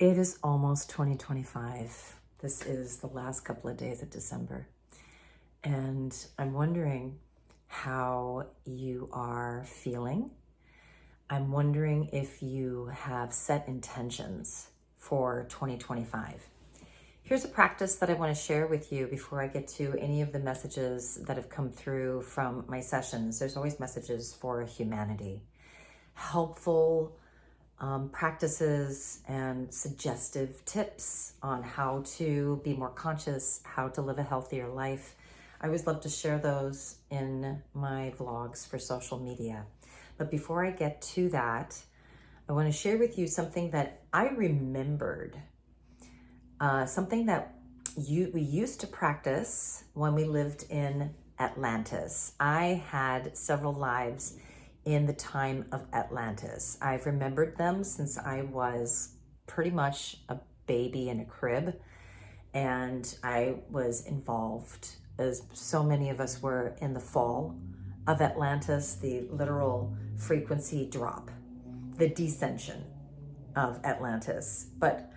It is almost 2025. This is the last couple of days of December. And I'm wondering how you are feeling. I'm wondering if you have set intentions for 2025. Here's a practice that I want to share with you before I get to any of the messages that have come through from my sessions. There's always messages for humanity, helpful practices and suggestive tips on how to be more conscious, how to live a healthier life. I always love to share those in my vlogs for social media. But before I get to that, I want to share with you something that I remembered, something that we used to practice when we lived in Atlantis. I had several lives in the time of Atlantis. I've remembered them since I was pretty much a baby in a crib, and I was involved, as so many of us were, in the fall of Atlantis, the literal frequency drop, the descension of Atlantis. But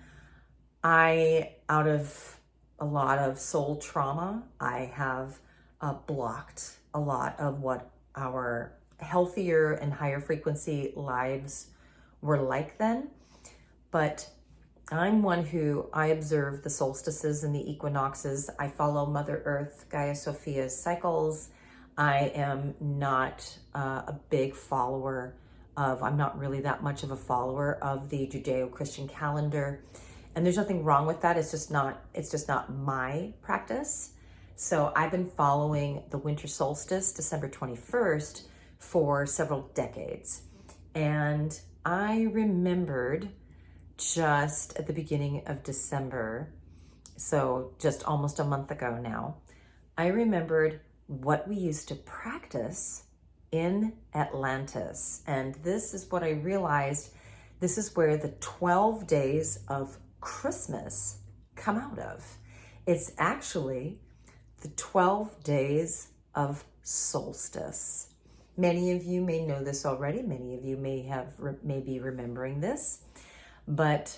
out of a lot of soul trauma, I have blocked a lot of what our healthier and higher frequency lives were like then. But I'm one who, I observe the solstices and the equinoxes. I follow Mother Earth, Gaia Sophia's cycles. I am not a big follower of, I'm not really that much of a follower of the Judeo-Christian calendar. And there's nothing wrong with that. It's just not my practice. So I've been following the winter solstice, December 21st, for several decades. And I remembered just at the beginning of December, so just almost a month ago now, I remembered what we used to practice in Atlantis. And this is what I realized, this is where the 12 days of Christmas come out of. It's actually the 12 days of solstice. Many of you may know this already. Many of you may be remembering this, but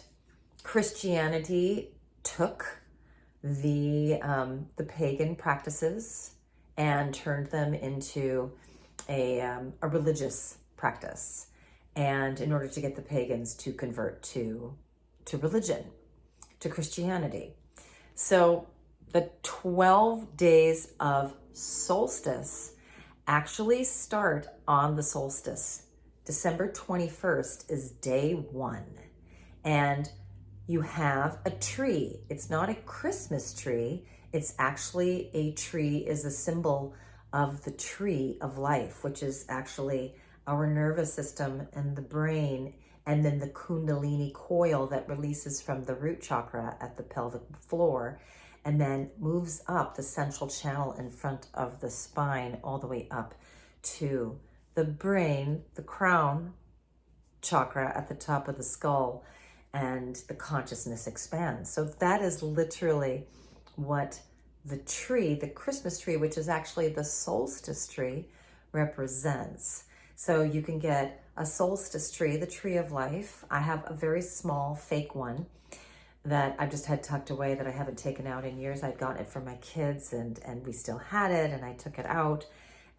Christianity took the pagan practices and turned them into a religious practice, and in order to get the pagans to convert to religion, to Christianity. So the 12 days of solstice actually start on the solstice. December 21st is day one. And you have a tree. It's not a Christmas tree. It's actually a tree, is a symbol of the tree of life, which is actually our nervous system and the brain, and then the Kundalini coil that releases from the root chakra at the pelvic floor, and then moves up the central channel in front of the spine all the way up to the brain, the crown chakra at the top of the skull, and the consciousness expands. So that is literally what the tree, the Christmas tree, which is actually the solstice tree, represents. So you can get a solstice tree, the tree of life. I have a very small fake one that I've just had tucked away that I haven't taken out in years. I'd gotten it for my kids, and we still had it, and I took it out.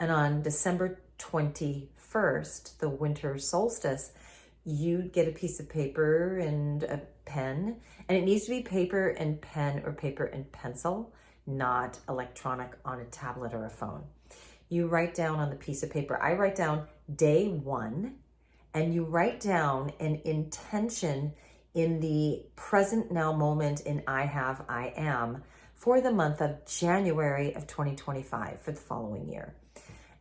And on December 21st, the winter solstice, you get a piece of paper and a pen, and it needs to be paper and pen or paper and pencil, not electronic on a tablet or a phone. You write down on the piece of paper, I write down day one, and you write down an intention in the present now moment in I am for the month of January of 2025 for the following year.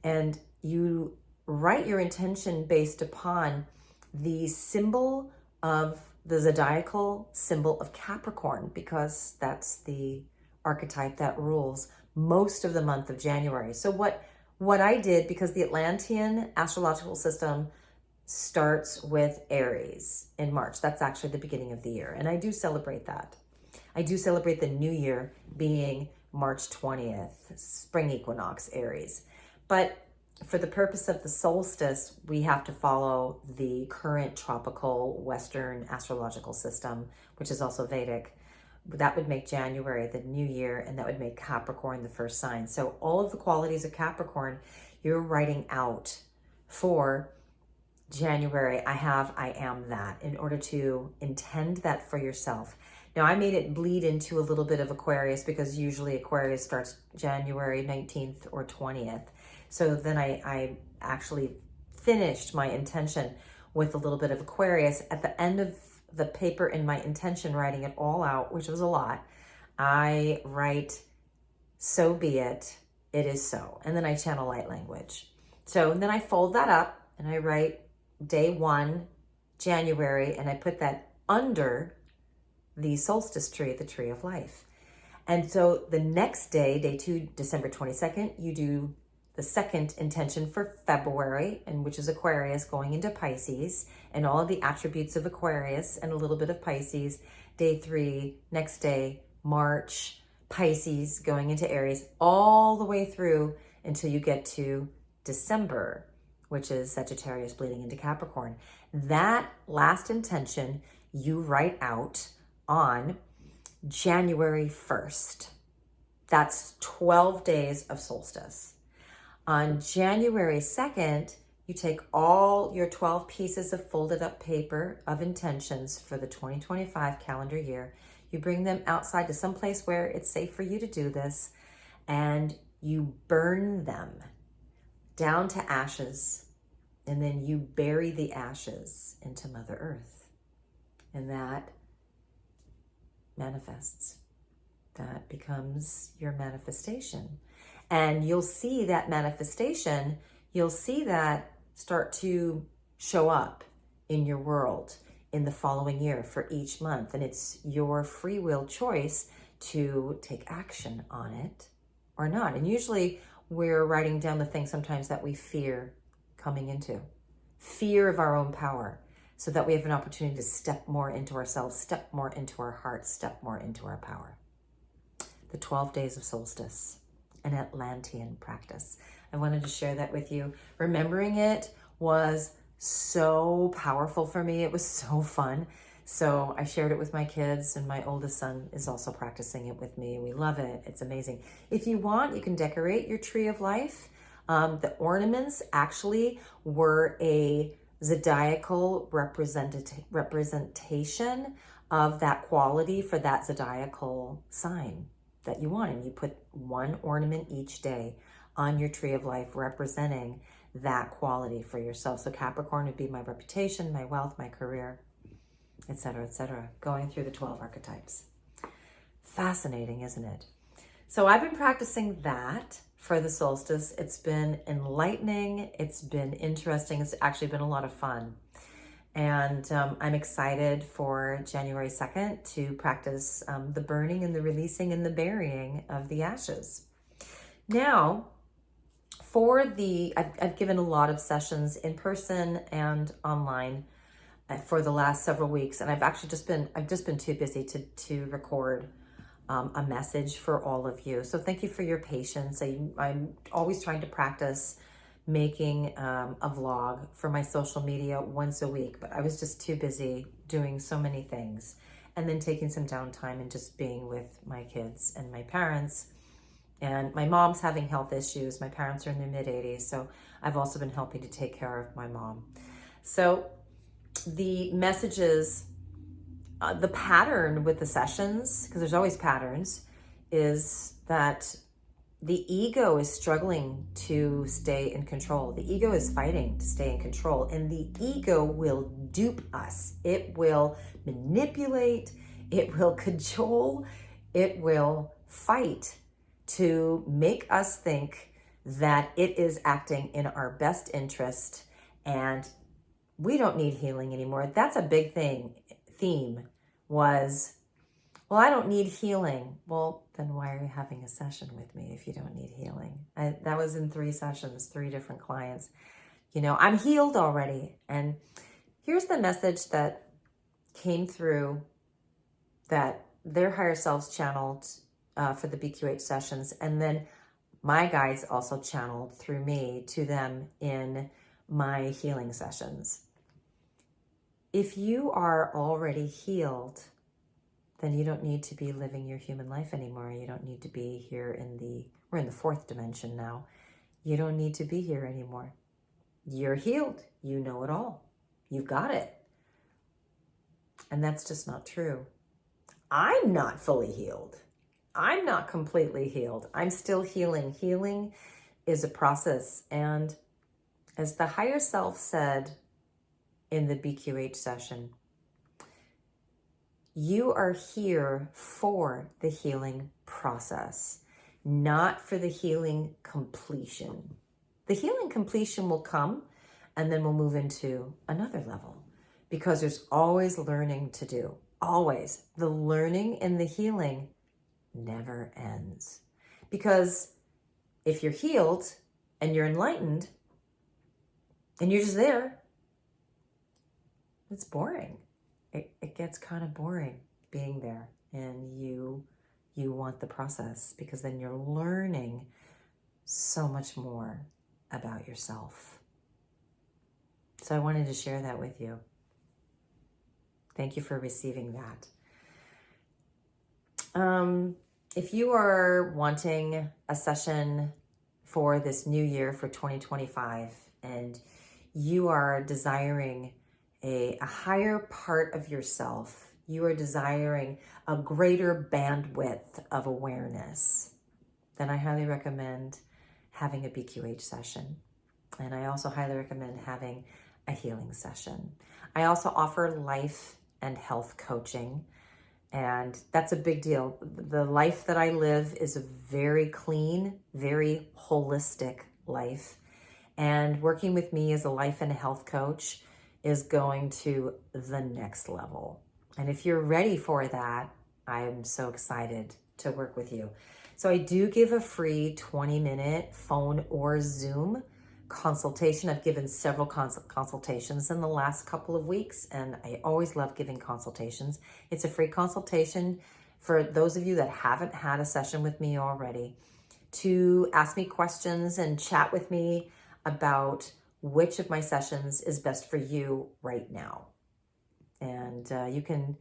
And you write your intention based upon the symbol of the zodiacal symbol of Capricorn, because that's the archetype that rules most of the month of January. So what I did, because the Atlantean astrological system starts with Aries in March. That's actually the beginning of the year. And I do celebrate that. I do celebrate the new year being March 20th, spring equinox, Aries. But for the purpose of the solstice, we have to follow the current tropical Western astrological system, which is also Vedic. That would make January the new year, and that would make Capricorn the first sign. So all of the qualities of Capricorn, you're writing out for January. I am that, in order to intend that for yourself. Now, I made it bleed into a little bit of Aquarius, because usually Aquarius starts January 19th or 20th. So then I actually finished my intention with a little bit of Aquarius. At the end of the paper in my intention, writing it all out, which was a lot, I write, so be it, it is so. And then I channel light language. So then I fold that up and I write day 1, January, and I put that under the solstice tree, the tree of life. And so the next day, day 2, December 22nd, you do the second intention for February, and which is Aquarius going into Pisces, and all of the attributes of Aquarius and a little bit of Pisces. Day 3, next day, March, Pisces going into Aries, all the way through until you get to December, which is Sagittarius bleeding into Capricorn. That last intention you write out on January 1st. That's 12 days of solstice. On January 2nd, you take all your 12 pieces of folded up paper of intentions for the 2025 calendar year. You bring them outside to some place where it's safe for you to do this, and you burn them down to ashes, and then you bury the ashes into Mother Earth. And that manifests. That becomes your manifestation. And you'll see that manifestation, you'll see that start to show up in your world in the following year for each month. And it's your free will choice to take action on it or not. And usually we're writing down the things sometimes that we fear coming into. Fear of our own power, so that we have an opportunity to step more into ourselves, step more into our hearts, step more into our power. The 12 days of solstice, an Atlantean practice. I wanted to share that with you. Remembering it was so powerful for me. It was so fun. So I shared it with my kids, and my oldest son is also practicing it with me. We love it. It's amazing. If you want, you can decorate your tree of life. The ornaments actually were a zodiacal representation of that quality for that zodiacal sign that you want. And you put one ornament each day on your tree of life representing that quality for yourself. So Capricorn would be my reputation, my wealth, my career, etc., going through the 12 archetypes. Fascinating, isn't it? So I've been practicing that for the solstice. It's been enlightening. It's been interesting. It's actually been a lot of fun. And I'm excited for January 2nd to practice the burning and the releasing and the burying of the ashes. Now, I've given a lot of sessions in person and online for the last several weeks, and I've just been too busy to record a message for all of you. So thank you for your patience. I'm always trying to practice making a vlog for my social media once a week, but I was just too busy doing so many things, and then taking some downtime and just being with my kids and my parents. And my mom's having health issues. My parents are in their mid-80s, so I've also been helping to take care of my mom. So the messages, the pattern with the sessions, because there's always patterns, is that the ego is struggling to stay in control. The ego is fighting to stay in control, and the ego will dupe us. It will manipulate, it will cajole, it will fight to make us think that it is acting in our best interest, and we don't need healing anymore. That's a big theme was, well, I don't need healing. Well, then why are you having a session with me if you don't need healing? That was in 3 sessions, 3 different clients. I'm healed already. And here's the message that came through that their higher selves channeled for the BQH sessions. And then My guides also channeled through me to them in my healing sessions. If you are already healed, then you don't need to be living your human life anymore. You don't need to be here we're in the fourth dimension now. You don't need to be here anymore. You're healed. You know it all. You've got it. And that's just not true. I'm not fully healed. I'm not completely healed. I'm still healing. Healing is a process. And as the higher self said in the BQH session, you are here for the healing process, not for the healing completion. The healing completion will come, and then we'll move into another level, because there's always learning to do. Always. The learning and the healing never ends. Because if you're healed and you're enlightened and you're just there, it's boring. It gets kind of boring being there, and you want the process, because then you're learning so much more about yourself. So I wanted to share that with you. Thank you for receiving that. If you are wanting a session for this new year, for 2025, and you are desiring a higher part of yourself, you are desiring a greater bandwidth of awareness, then I highly recommend having a BQH session. And I also highly recommend having a healing session. I also offer life and health coaching, and that's a big deal. The life that I live is a very clean, very holistic life. And working with me as a life and health coach is going to the next level. And if you're ready for that, I'm so excited to work with you. So I do give a free 20-minute phone or Zoom consultation. I've given several consultations in the last couple of weeks, and I always love giving consultations. It's a free consultation for those of you that haven't had a session with me already, to ask me questions and chat with me about which of my sessions is best for you right now. And you can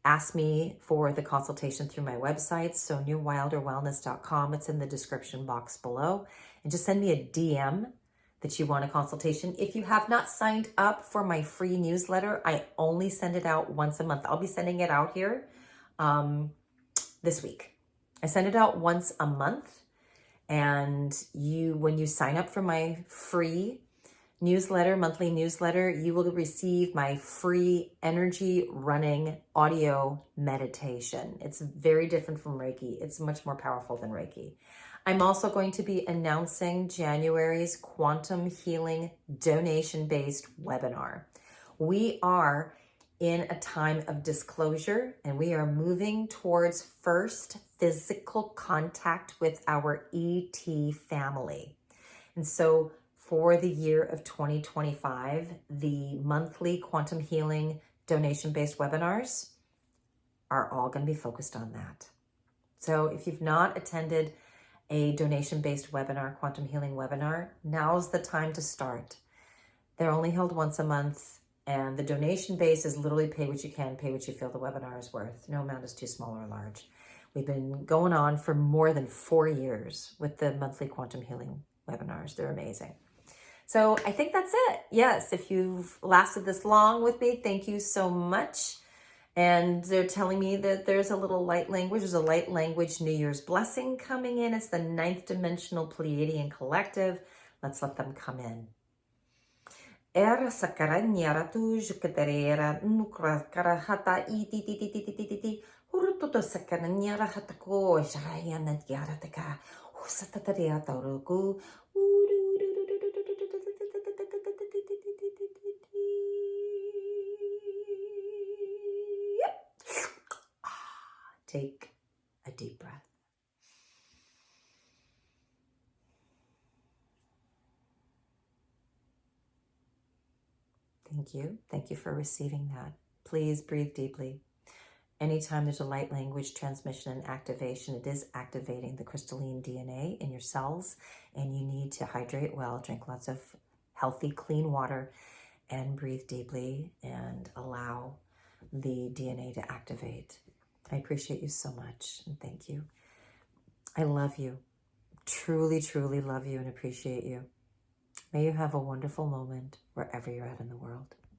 ask me for the consultation through my website, sonyawilderwellness.com. It's in the description box below. And just send me a DM that you want a consultation. If you have not signed up for my free newsletter, I only send it out once a month. I'll be sending it out here this week. I send it out once a month. And when you sign up for my free newsletter, monthly newsletter, you will receive my free energy running audio meditation. It's very different from Reiki. It's much more powerful than Reiki. I'm also going to be announcing January's quantum healing donation-based webinar. We are in a time of disclosure, and we are moving towards first physical contact with our ET family. And so for the year of 2025, the monthly quantum healing donation-based webinars are all going to be focused on that. So if you've not attended a donation-based webinar, quantum healing webinar, now's the time to start. They're only held once a month, and the donation base is literally pay what you can, pay what you feel the webinar is worth. No amount is too small or large. We've been going on for more than 4 years with the monthly quantum healing webinars. They're amazing. So I think that's it. Yes, if you've lasted this long with me, thank you so much. And they're telling me that there's a little light language. There's a light language New Year's blessing coming in. It's the 9th dimensional Pleiadian collective. Let's let them come in. Era sakaranyara tu jukaterera nukra karahata iti hurututo sakaranyara hatako sharayana yarataka husatataria tauruku. Take a deep breath. Thank you. Thank you for receiving that. Please breathe deeply. Anytime there's a light language transmission and activation, it is activating the crystalline DNA in your cells, and you need to hydrate well, drink lots of healthy, clean water, and breathe deeply and allow the DNA to activate. I appreciate you so much, and thank you. I love you. Truly, truly love you and appreciate you. May you have a wonderful moment wherever you're at in the world.